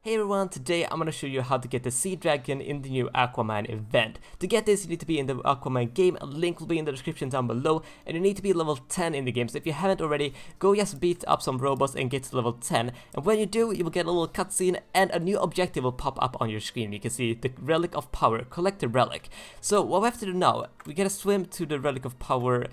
Hey everyone, today I'm gonna show you how to get the Sea Dragon in the new Aquaman event. To get this, you need to be in the Aquaman game, a link will be in the description down below, and you need to be level 10 in the game, so if you haven't already, go just beat up some robots and get to level 10, and when you do, you will get a little cutscene and a new objective will pop up on your screen. You can see the Relic of Power, collect the relic. So what we have to do now, we gotta swim to the Relic of Power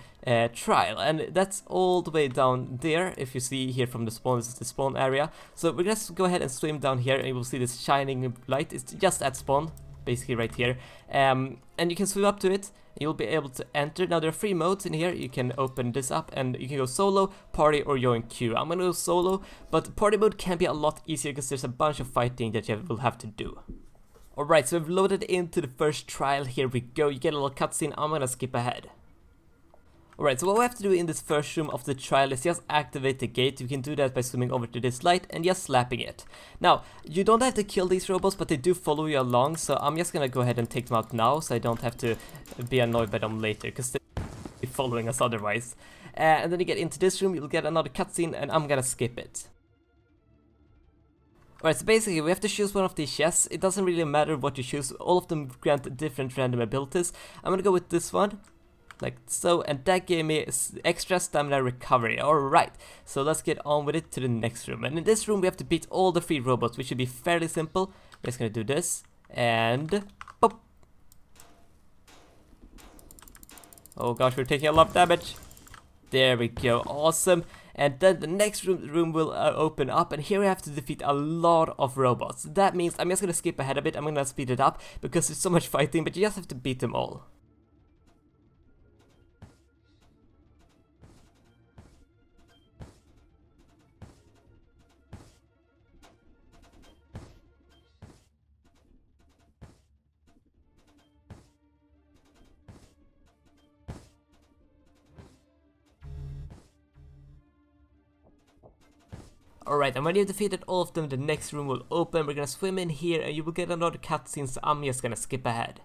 trial, and that's all the way down there. If you see here from the spawn, this is the spawn area, so we're gonna go ahead and swim down here and you will see this shining light. It's just at spawn, basically right here, and you can swim up to it and you'll be able to enter. Now there are 3 modes in here. You can open this up and you can go solo, party, or join queue. I'm gonna go solo, but party mode can be a lot easier because there's a bunch of fighting that you will have to do. Alright, so we've loaded into the first trial. Here we go. You get a little cutscene. I'm gonna skip ahead. Alright, so what we have to do in this first room of the trial is just activate the gate. You can do that by swimming over to this light and just slapping it. Now, you don't have to kill these robots, but they do follow you along, so I'm just gonna go ahead and take them out now, so I don't have to be annoyed by them later, because they'll be following us otherwise. And then you get into this room, you'll get another cutscene, and I'm gonna skip it. Alright, so basically we have to choose one of these chests. It doesn't really matter what you choose, all of them grant different random abilities. I'm gonna go with this one, like so, and that gave me extra stamina recovery. Alright, so let's get on with it to the next room. And in this room we have to beat all the 3 robots, which should be fairly simple. We're just gonna do this, and boop. Oh gosh, we're taking a lot of damage. There we go, awesome. And then the next room will open up, and here we have to defeat a lot of robots. That means I'm just gonna skip ahead a bit. I'm gonna speed it up because there's so much fighting, but you just have to beat them all. Alright, and when you've defeated all of them, the next room will open. We're gonna swim in here and you will get another cutscene, so I'm just gonna skip ahead.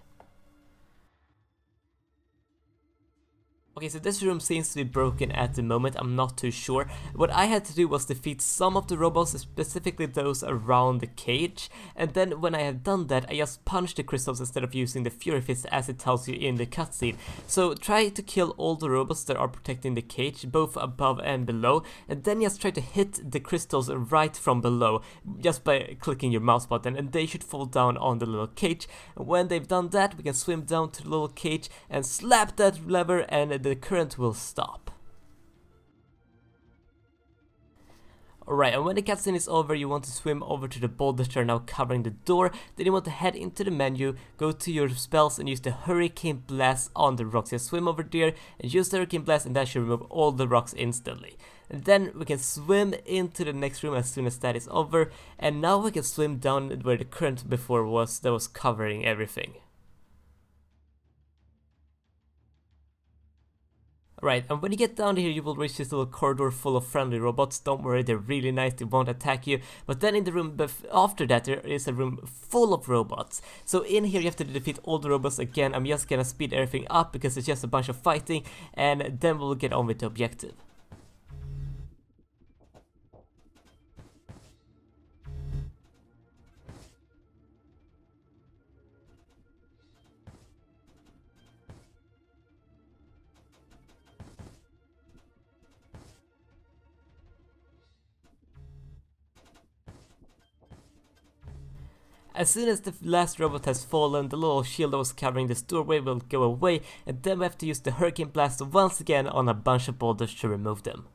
Okay, so this room seems to be broken at the moment. I'm not too sure. What I had to do was defeat some of the robots, specifically those around the cage. And then when I have done that, I just punched the crystals instead of using the Fury Fist as it tells you in the cutscene. So try to kill all the robots that are protecting the cage, both above and below. And then just try to hit the crystals right from below, just by clicking your mouse button. And they should fall down on the little cage. And when they've done that, we can swim down to the little cage and slap that lever, and the current will stop. Alright, and when the cutscene is over, you want to swim over to the boulders that are now covering the door. Then you want to head into the menu, go to your spells and use the Hurricane Blast on the rocks. Just swim over there and use the Hurricane Blast, and that should remove all the rocks instantly. And then we can swim into the next room as soon as that is over. And now we can swim down where the current before was, that was covering everything. Right, and when you get down here, you will reach this little corridor full of friendly robots. Don't worry, they're really nice, they won't attack you. But then in the room after that, there is a room full of robots. So in here, you have to defeat all the robots again. I'm just gonna speed everything up because it's just a bunch of fighting, and then we'll get on with the objective. As soon as the last robot has fallen, the little shield that was covering this doorway will go away, and then we have to use the Hurricane Blast once again on a bunch of boulders to remove them.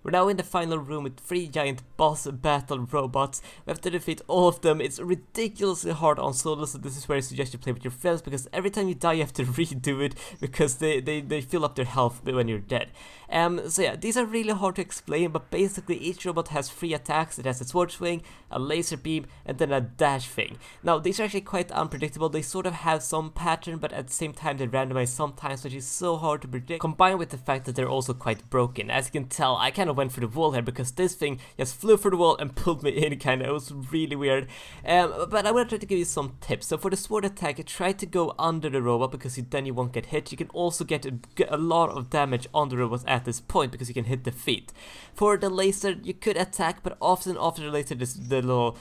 We're now in the final room with 3 giant boss battle robots. We have to defeat all of them. It's ridiculously hard on solo, so this is where I suggest you play with your friends, because every time you die you have to redo it, because they fill up their health when you're dead. So yeah, these are really hard to explain, but basically each robot has 3 attacks. It has a sword swing, a laser beam, and then a dash thing. Now these are actually quite unpredictable. They sort of have some pattern, but at the same time they randomize sometimes, which is so hard to predict, combined with the fact that they're also quite broken. As you can tell, I kind of went for the wall here, because this thing just flew through the wall and pulled me in, kind of. It was really weird. But I want to try to give you some tips. So for the sword attack, try to go under the robot, because then you won't get hit. You can also get a lot of damage on the robots at this point, because you can hit the feet. For the laser, you could attack, but often after the laser, the little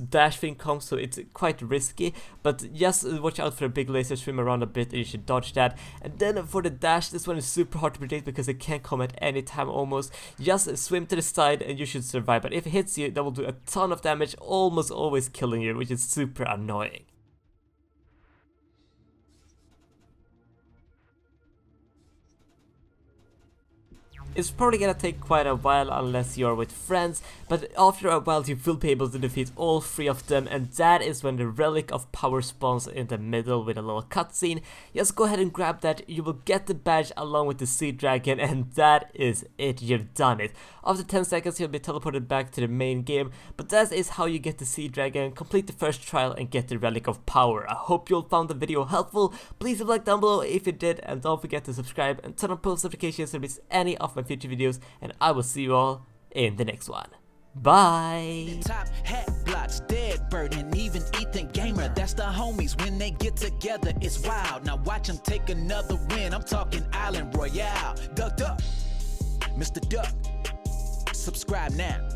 dash thing comes, so it's quite risky. But just watch out for a big laser, swim around a bit, and you should dodge that. And then for the dash, this one is super hard to predict because it can come at any time almost. Just swim to the side and you should survive. But if it hits you, that will do a ton of damage, almost always killing you, which is super annoying. It's probably gonna take quite a while unless you're with friends, but after a while you will be able to defeat all 3 of them, and that is when the Relic of Power spawns in the middle with a little cutscene. Just go ahead and grab that, you will get the badge along with the Sea Dragon, and that is it, you've done it. After 10 seconds you'll be teleported back to the main game, but that is how you get the Sea Dragon, complete the first trial and get the Relic of Power. I hope you all found the video helpful. Please leave a like down below if you did, and don't forget to subscribe and turn on post notifications to miss any of my future videos, and I will see you all in the next one. Bye. Top hat blocks, dead bird, and even Ethan Gamer. That's the homies. When they get together, it's wild. Now watch them take another win. I'm talking Island Royale. Duck, duck, Mr. Duck. Subscribe now.